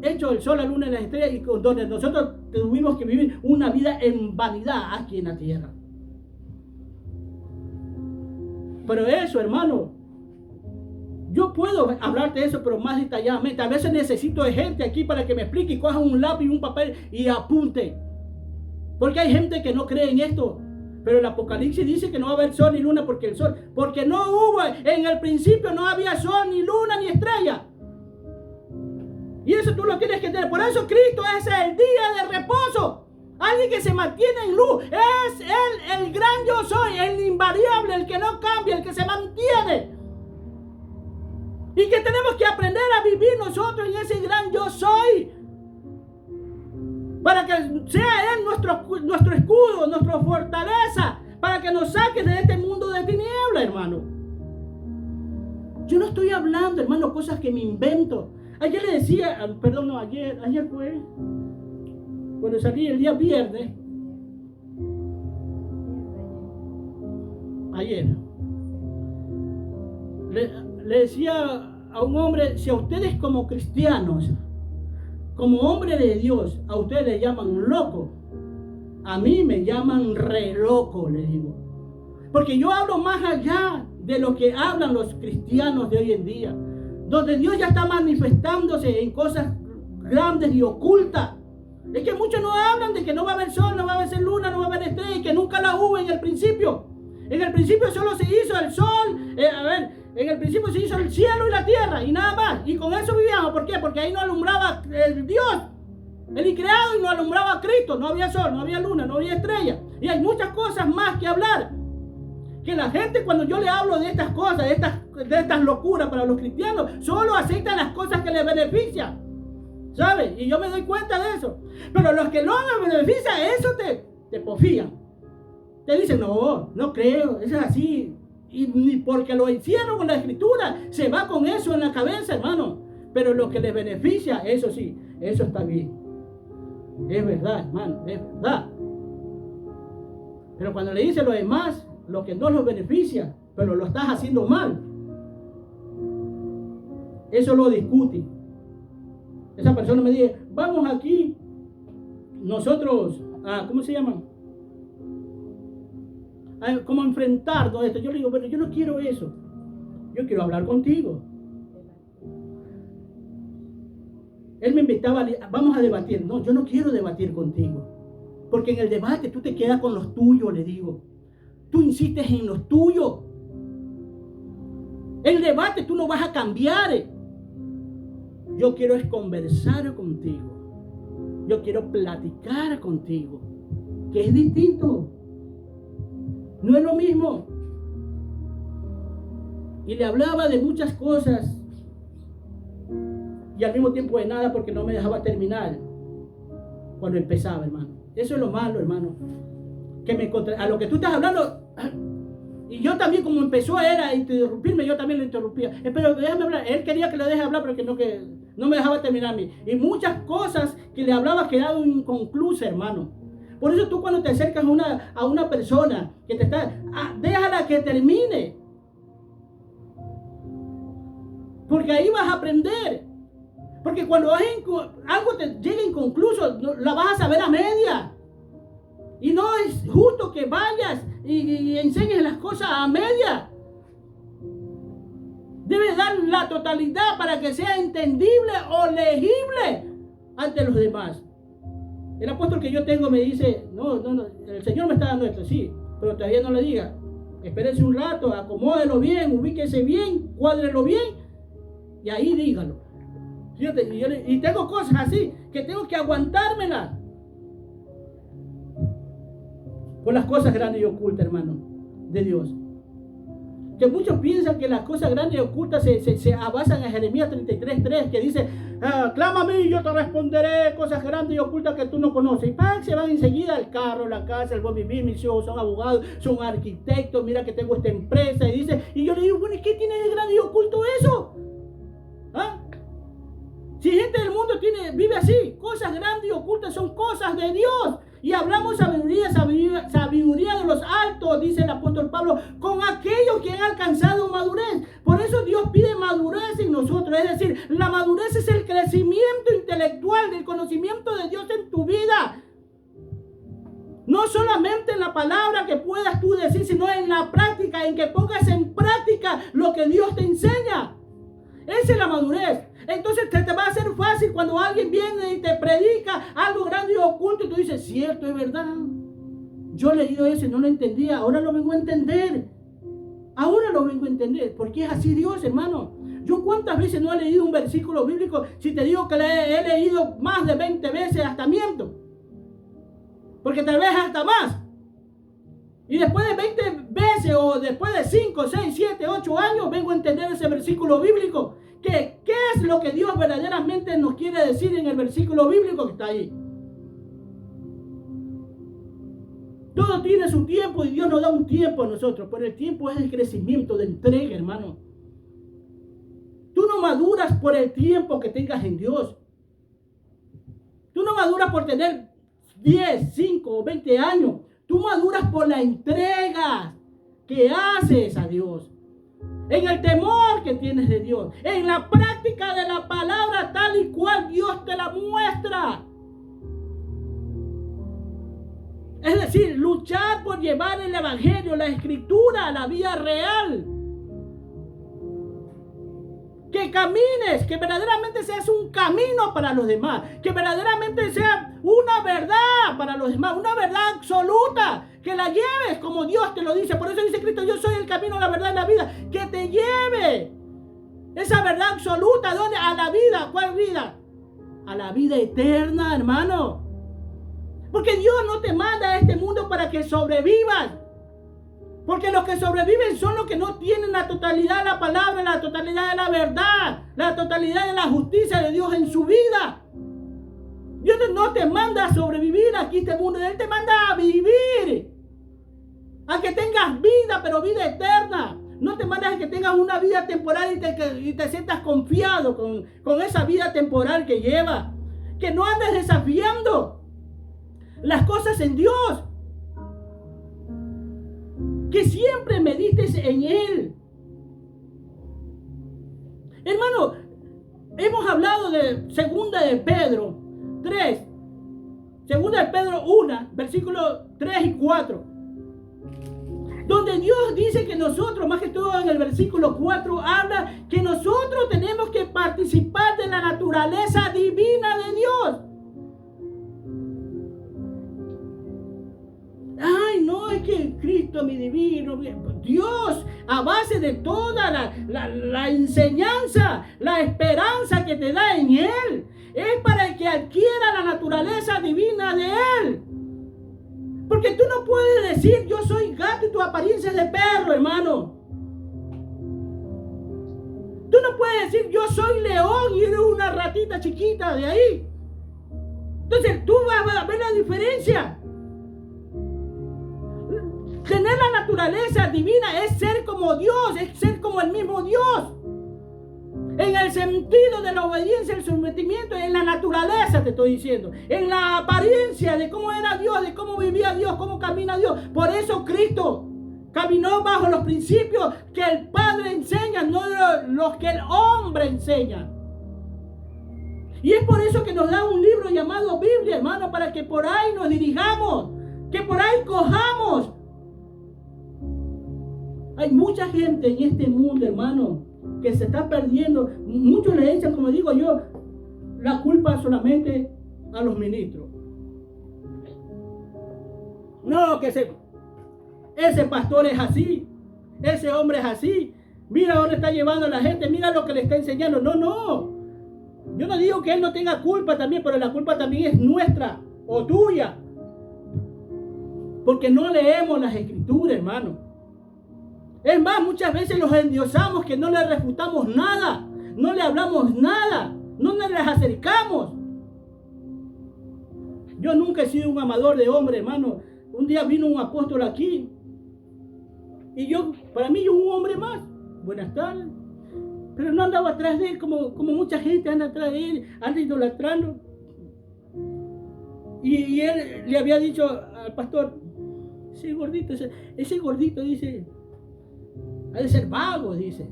hechos el sol, la luna y las estrellas, y donde nosotros tuvimos que vivir una vida en vanidad aquí en la tierra. Pero eso, hermano, yo puedo hablarte de eso, pero más detalladamente. A veces necesito de gente aquí para que me explique y coja un lápiz y un papel y apunte. Porque hay gente que no cree en esto. Pero el Apocalipsis dice que no va a haber sol ni luna porque no hubo, en el principio no había sol, ni luna, ni estrella. Y eso tú lo tienes que tener. Por eso Cristo es el día de reposo. Alguien que se mantiene en luz. Es Él, el gran yo soy, el invariable, el que no cambia, el que se mantiene. Y que tenemos que aprender a vivir nosotros en ese gran yo soy. Para que sea Él nuestro escudo, nuestra fortaleza. Para que nos saque de este mundo de tinieblas, hermano. Yo no estoy hablando, hermano, cosas que me invento. Ayer le decía, ayer fue, cuando salí el día viernes. Ayer. Le decía a un hombre, si a ustedes como cristianos, como hombre de Dios, a ustedes le llaman loco, a mí me llaman re loco, les digo. Porque yo hablo más allá de lo que hablan los cristianos de hoy en día, donde Dios ya está manifestándose en cosas grandes y ocultas. Es que muchos no hablan de que no va a haber sol, no va a haber luna, no va a haber estrella, y que nunca la hubo en el principio. En el principio solo se hizo el sol, en el principio se hizo el cielo y la tierra y nada más. Y con eso vivíamos. ¿Por qué? Porque ahí no alumbraba el Dios, el increado, y no alumbraba Cristo. No había sol, no había luna, no había estrella. Y hay muchas cosas más que hablar, que la gente, cuando yo le hablo de estas cosas, de estas locuras para los cristianos, solo aceptan las cosas que les benefician, ¿sabes? Y yo me doy cuenta de eso. Pero los que no me benefician, eso te porfían. Te dicen, no creo, eso es así. Y ni porque lo hicieron con la escritura, se va con eso en la cabeza, hermano. Pero lo que les beneficia, eso sí, eso está bien. Es verdad, hermano, es verdad. Pero cuando le dice lo demás, lo que no los beneficia, pero lo estás haciendo mal, eso lo discute. Esa persona me dice, vamos aquí, nosotros, ¿cómo se llama? ¿Cómo enfrentarnos a esto? Yo le digo, pero yo no quiero eso. Yo quiero hablar contigo. Él me invitaba, vamos a debatir. No, yo no quiero debatir contigo. Porque en el debate tú te quedas con los tuyos, le digo. Tú insistes en los tuyos. El debate tú no vas a cambiar. Yo quiero es conversar contigo. Yo quiero platicar contigo. Que es distinto. No es lo mismo. Y le hablaba de muchas cosas. Y al mismo tiempo de nada, porque no me dejaba terminar cuando empezaba, hermano. Eso es lo malo, hermano. A lo que tú estás hablando. Y yo también, como empezó a interrumpirme, yo también lo interrumpía. Pero déjame hablar. Él quería que le deje hablar, pero que no me dejaba terminar a mí. Y muchas cosas que le hablaba quedaban inconclusas, hermano. Por eso tú, cuando te acercas a una persona que te está, déjala que termine. Porque ahí vas a aprender. Porque cuando algo te llega inconcluso, la vas a saber a media. Y no es justo que vayas y enseñes las cosas a media. Debes dar la totalidad para que sea entendible o legible ante los demás. El apóstol que yo tengo me dice, no, el Señor me está dando esto, sí, pero todavía no le diga. Espérese un rato, acomódelo bien, ubíquese bien, cuádrelo bien y ahí dígalo. Y tengo cosas así que tengo que aguantármelas por las cosas grandes y ocultas, hermano, de Dios. Que muchos piensan que las cosas grandes y ocultas se basan en Jeremías 33:3, que dice, clama a mí y yo te responderé cosas grandes y ocultas que tú no conoces. Y se van enseguida al carro, la casa, el buen vivir. Mis hijos son abogados, son arquitectos, mira que tengo esta empresa. Y yo le digo, bueno, ¿y qué tiene de grande y oculto eso? Si gente del mundo vive así, cosas grandes y ocultas son cosas de Dios. Y hablamos sabiduría de los altos, dice el apóstol Pablo, con aquellos que han alcanzado madurez. Por eso Dios pide madurez en nosotros. Es decir, la madurez es el crecimiento intelectual del conocimiento de Dios en tu vida. No solamente en la palabra que puedas tú decir, sino en la práctica, en que pongas en práctica lo que Dios te enseña. Esa es la madurez. Entonces te va a hacer fácil cuando alguien viene y te predica algo grande y oculto y tú dices, cierto, es verdad. Yo he leído eso y no lo entendía, ahora lo vengo a entender. Ahora lo vengo a entender, porque es así Dios, hermano. Yo cuántas veces no he leído un versículo bíblico, si te digo que he leído más de 20 veces, hasta miento. Porque tal vez hasta más. Y después de 20 veces o después de 5, 6, 7, 8 años vengo a entender ese versículo bíblico. ¿Qué es lo que Dios verdaderamente nos quiere decir en el versículo bíblico que está ahí? Todo tiene su tiempo y Dios nos da un tiempo a nosotros. Pero el tiempo es el crecimiento de entrega, hermano. Tú no maduras por el tiempo que tengas en Dios. Tú no maduras por tener 10, 5 o 20 años. Tú maduras por la entrega que haces a Dios. En el temor que tienes de Dios. En la práctica de la palabra tal y cual Dios te la muestra. Es decir, luchar por llevar el evangelio, la escritura a la vida real. Que camines, que verdaderamente seas un camino para los demás. Que verdaderamente sea una verdad para los demás. Una verdad absoluta. Que la lleves como Dios te lo dice. Por eso dice Cristo, yo soy el camino, la verdad y la vida. Que te lleve esa verdad absoluta. ¿Dónde? A la vida. ¿Cuál vida? A la vida eterna, hermano. Porque Dios no te manda a este mundo para que sobrevivas. Porque los que sobreviven son los que no tienen la totalidad de la palabra, la totalidad de la verdad, la totalidad de la justicia de Dios en su vida. Dios no te manda a sobrevivir aquí este mundo, Él te manda a vivir, a que tengas vida, pero vida eterna. No te manda a que tengas una vida temporal y te sientas confiado con esa vida temporal que llevas. Que no andes desafiando las cosas en Dios. Que siempre medites en Él. Hermano, hemos hablado de segunda de Pedro 3. Segunda de Pedro 1, versículos 3 y 4. Donde Dios dice que nosotros, más que todo en el versículo 4, habla que nosotros tenemos que participar de la naturaleza divina de Dios. Ay, no, es que Cristo mi divino. Dios, a base de toda la enseñanza, la esperanza que te da en Él, es para que adquiera la naturaleza divina de Él. Porque tú no puedes decir, yo soy gato y tu apariencia es de perro, hermano. Tú no puedes decir, yo soy león y eres una ratita chiquita de ahí. Entonces tú vas a ver la diferencia. Tener la naturaleza divina es ser como Dios, es ser como el mismo Dios. En el sentido de la obediencia, el sometimiento, en la naturaleza te estoy diciendo. En la apariencia de cómo era Dios, de cómo vivía Dios, cómo camina Dios. Por eso Cristo caminó bajo los principios que el Padre enseña, no los que el hombre enseña. Y es por eso que nos da un libro llamado Biblia, hermano, para que por ahí nos dirijamos, que por ahí cojamos. Hay mucha gente en este mundo, hermano, que se está perdiendo. Muchos le echan, como digo yo, la culpa solamente a los ministros. No, que ese pastor es así, ese hombre es así. Mira dónde está llevando a la gente, mira lo que le está enseñando. No. Yo no digo que él no tenga culpa también, pero la culpa también es nuestra o tuya. Porque no leemos las escrituras, hermano. Es más, muchas veces los endiosamos, que no le refutamos nada, no le hablamos nada, no nos les acercamos. Yo nunca he sido un amador de hombre, hermano. Un día vino un apóstol aquí y para mí, un hombre más. Buenas tardes. Pero no andaba atrás de él como mucha gente anda atrás de él, anda idolatrando. Y él le había dicho al pastor, ese gordito dice, ha de ser vago, dice.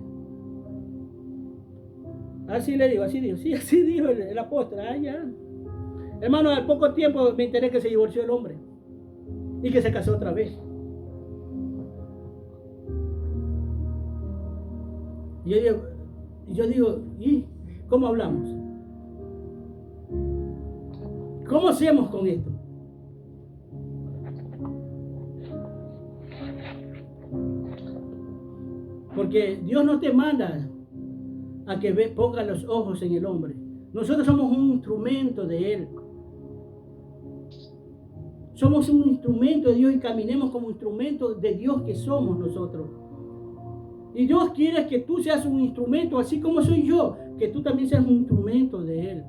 Así le digo, sí, así dijo el apóstol. Ya. Hermano, al poco tiempo me enteré que se divorció el hombre y que se casó otra vez. Y yo digo, ¿y cómo hablamos? ¿Cómo hacemos con esto? Porque Dios no te manda a que ponga los ojos en el hombre. Nosotros somos un instrumento de Él. Somos un instrumento de Dios y caminemos como instrumento de Dios que somos nosotros. Y Dios quiere que tú seas un instrumento, así como soy yo, que tú también seas un instrumento de Él.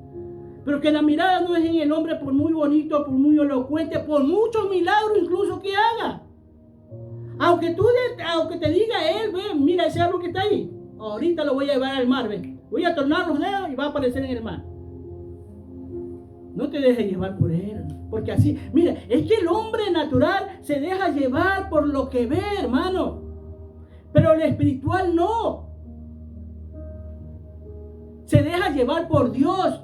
Pero que la mirada no es en el hombre por muy bonito, por muy elocuente, por muchos milagros incluso que haga. Aunque te diga él, ve, mira ese árbol que está ahí, ahorita lo voy a llevar al mar, ve. Voy a tornar los dedos y va a aparecer en el mar. No te dejes llevar por él, porque así, mira, es que el hombre natural se deja llevar por lo que ve, hermano, pero el espiritual no. Se deja llevar por Dios,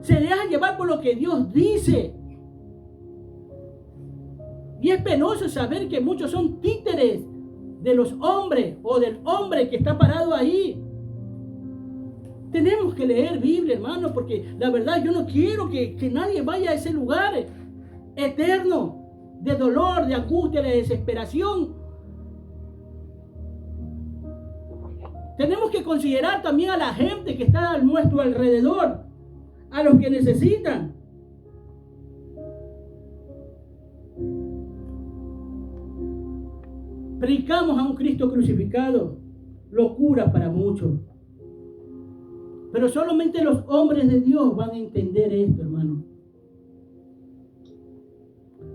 se deja llevar por lo que Dios dice. Y es penoso saber que muchos son títeres de los hombres o del hombre que está parado ahí. Tenemos que leer Biblia, hermano, porque la verdad yo no quiero que nadie vaya a ese lugar eterno de dolor, de angustia, de desesperación. Tenemos que considerar también a la gente que está a nuestro alrededor, a los que necesitan. Predicamos a un Cristo crucificado, locura para muchos. Pero solamente los hombres de Dios van a entender esto, hermano.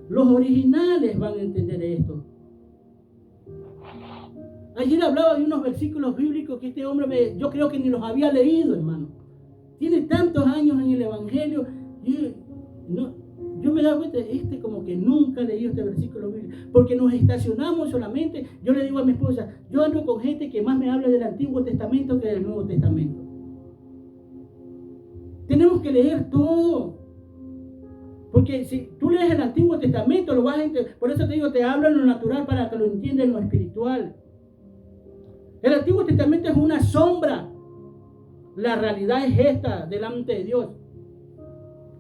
Los originales van a entender esto. Ayer hablaba de unos versículos bíblicos que este hombre yo creo que ni los había leído, hermano. Tiene tantos años en el Evangelio. Yo me he dado cuenta, como que nunca he leído este versículo bíblico. Porque nos estacionamos solamente. Yo le digo a mi esposa, yo ando con gente que más me habla del Antiguo Testamento que del Nuevo Testamento. Tenemos que leer todo. Porque si tú lees el Antiguo Testamento, lo vas a entender. Por eso te digo, te hablo en lo natural para que lo entiendas en lo espiritual. El Antiguo Testamento es una sombra. La realidad es esta delante de Dios.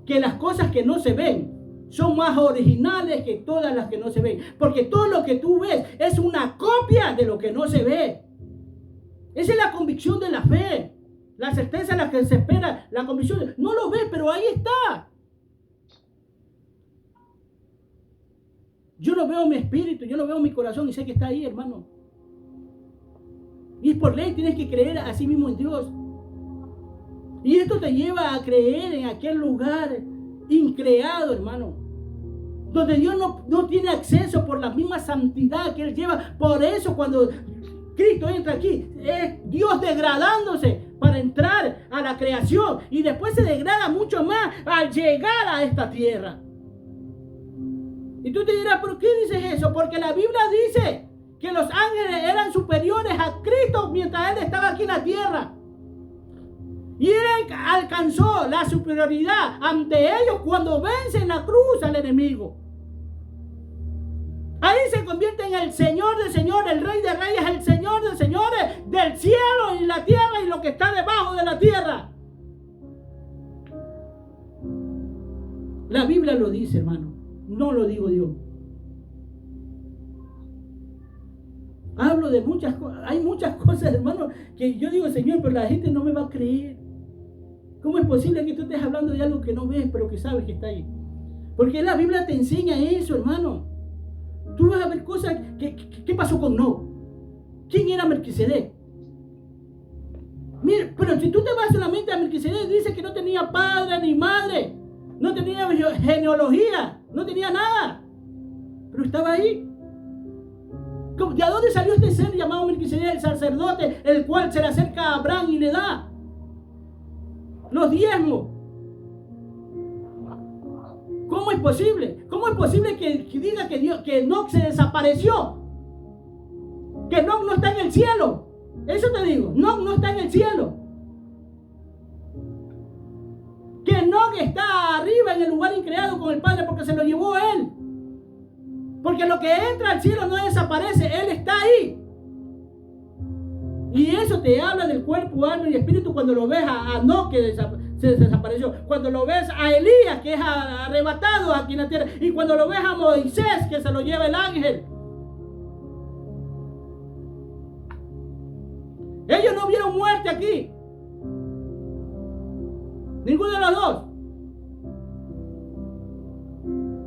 Que las cosas que no se ven son más originales que todas las que no se ven. Porque todo lo que tú ves es una copia de lo que no se ve. Esa es la convicción de la fe. La certeza en la que se espera. La convicción. No lo ves, pero ahí está. Yo no veo mi espíritu, yo no veo mi corazón y sé que está ahí, hermano. Y es por ley, tienes que creer a sí mismo en Dios. Y esto te lleva a creer en aquel lugar increado, hermano. Donde Dios no tiene acceso por la misma santidad que Él lleva. Por eso cuando Cristo entra aquí, es Dios degradándose para entrar a la creación. Y después se degrada mucho más al llegar a esta tierra. Y tú te dirás, ¿por qué dices eso? Porque la Biblia dice que los ángeles eran superiores a Cristo mientras Él estaba aquí en la tierra. Y Él alcanzó la superioridad ante ellos cuando vence en la cruz al enemigo. Ahí se convierte en el Señor de señores, el Rey de reyes, el Señor de señores del cielo y la tierra y lo que está debajo de la tierra. La Biblia lo dice, hermano. No lo digo yo. Hablo de muchas cosas. Hay muchas cosas, hermano, que yo digo, Señor, pero la gente no me va a creer. ¿Cómo es posible que tú estés hablando de algo que no ves, pero que sabes que está ahí? Porque la Biblia te enseña eso, hermano. Tú vas a ver cosas. ¿Qué pasó con Noé? ¿Quién era Melquisedec? Mira, pero si tú te vas solamente a Melquisedec, dice que no tenía padre ni madre. No tenía genealogía, no tenía nada, pero estaba ahí. ¿De dónde salió este ser llamado Melquisedec, el sacerdote, el cual se le acerca a Abraham y le da los diezmos? ¿Cómo es posible? ¿Cómo es posible que diga que Enoc se desapareció? Que Enoc no está en el cielo. Eso te digo, Enoc no está en el cielo. Que Enoc está arriba en el lugar increado con el Padre porque se lo llevó Él. Porque lo que entra al cielo no desaparece, Él está ahí. Y eso te habla del cuerpo, alma y espíritu cuando lo ves a Enoc que se desapareció. Cuando lo ves a Elías que es arrebatado aquí en la tierra. Y cuando lo ves a Moisés que se lo lleva el ángel. Ellos no vieron muerte aquí. Ninguno de los dos.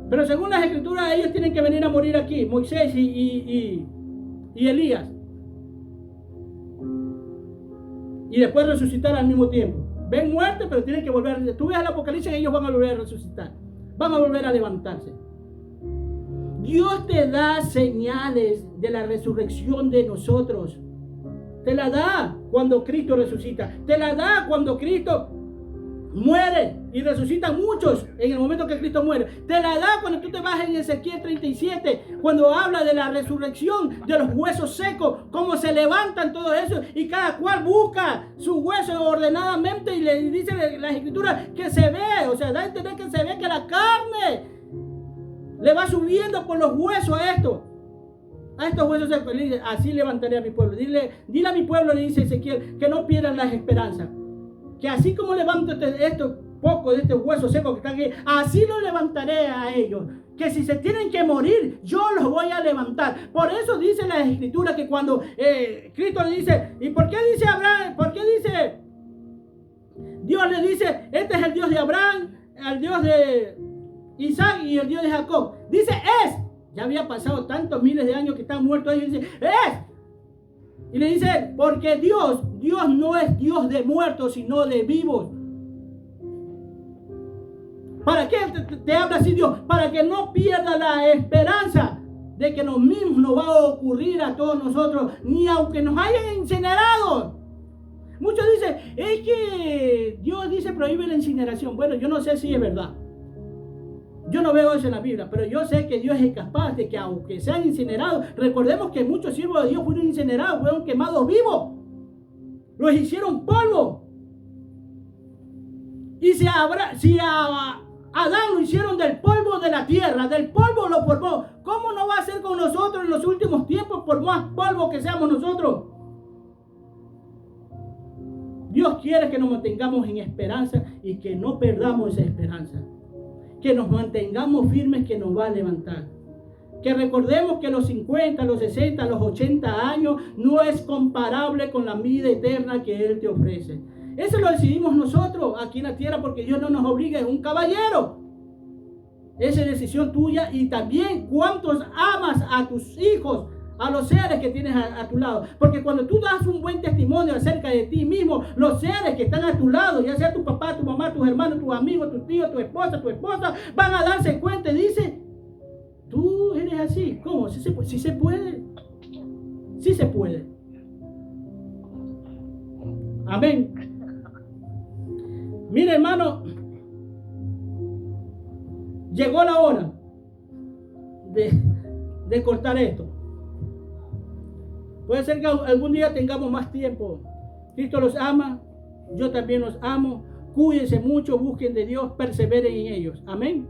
Pero según las escrituras, ellos tienen que venir a morir aquí. Moisés y Elías. Y después resucitar al mismo tiempo. Ven muerte, pero tienen que volver. Tú ves el Apocalipsis y ellos van a volver a resucitar. Van a volver a levantarse. Dios te da señales de la resurrección de nosotros. Te la da cuando Cristo resucita. Te la da cuando Cristo muere y resucitan muchos en el momento que Cristo muere. Te la da cuando tú te vas en Ezequiel 37, cuando habla de la resurrección de los huesos secos, cómo se levantan todo eso y cada cual busca sus huesos ordenadamente y le dice las escrituras que se ve, o sea, da a entender que se ve que la carne le va subiendo por los huesos a estos huesos secos. Le dice, así levantaré a mi pueblo. Dile a mi pueblo, le dice Ezequiel, que no pierdan las esperanzas. Que así como levanto estos pocos de estos huesos secos que están aquí, así los levantaré a ellos. Que si se tienen que morir, yo los voy a levantar. Por eso dice la escritura que cuando Cristo le dice, ¿y por qué dice Abraham? ¿Por qué dice? Dios le dice, este es el Dios de Abraham, el Dios de Isaac y el Dios de Jacob. Dice es, Ya había pasado tantos miles de años que están muertos ellos. Y dice, y le dice, porque Dios no es Dios de muertos, sino de vivos. ¿Para qué te habla así Dios? Para que no pierda la esperanza de que lo mismo nos va a ocurrir a todos nosotros, ni aunque nos hayan incinerado. Muchos dicen, es que Dios dice prohíbe la incineración. Bueno, yo no sé si es verdad. Yo no veo eso en la Biblia, pero yo sé que Dios es capaz de que aunque sean incinerados, recordemos que muchos siervos de Dios fueron incinerados, fueron quemados vivos. Los hicieron polvo. Y si a Adán lo hicieron del polvo de la tierra, del polvo lo formó, ¿cómo no va a ser con nosotros en los últimos tiempos por más polvo que seamos nosotros? Dios quiere que nos mantengamos en esperanza y que no perdamos esa esperanza. Que nos mantengamos firmes, que nos va a levantar. Que recordemos que los 50, los 60, los 80 años no es comparable con la vida eterna que Él te ofrece. Eso lo decidimos nosotros aquí en la tierra porque Dios no nos obliga, es un caballero. Esa es decisión tuya y también cuántos amas a tus hijos, a los seres que tienes a tu lado. Porque cuando tú das un buen testimonio acerca de ti mismo, los seres que están a tu lado, ya sea tu papá, tu mamá, tus hermanos, tus amigos, tus tíos, tu esposa, van a darse cuenta y dicen, tú eres así. ¿Cómo? ¿Sí se puede? ¿Sí se puede? Sí se puede. Amén. Mira, hermano, llegó la hora de cortar esto. Puede ser que algún día tengamos más tiempo. Cristo los ama, yo también los amo. Cuídense mucho, busquen de Dios, perseveren en ellos. Amén.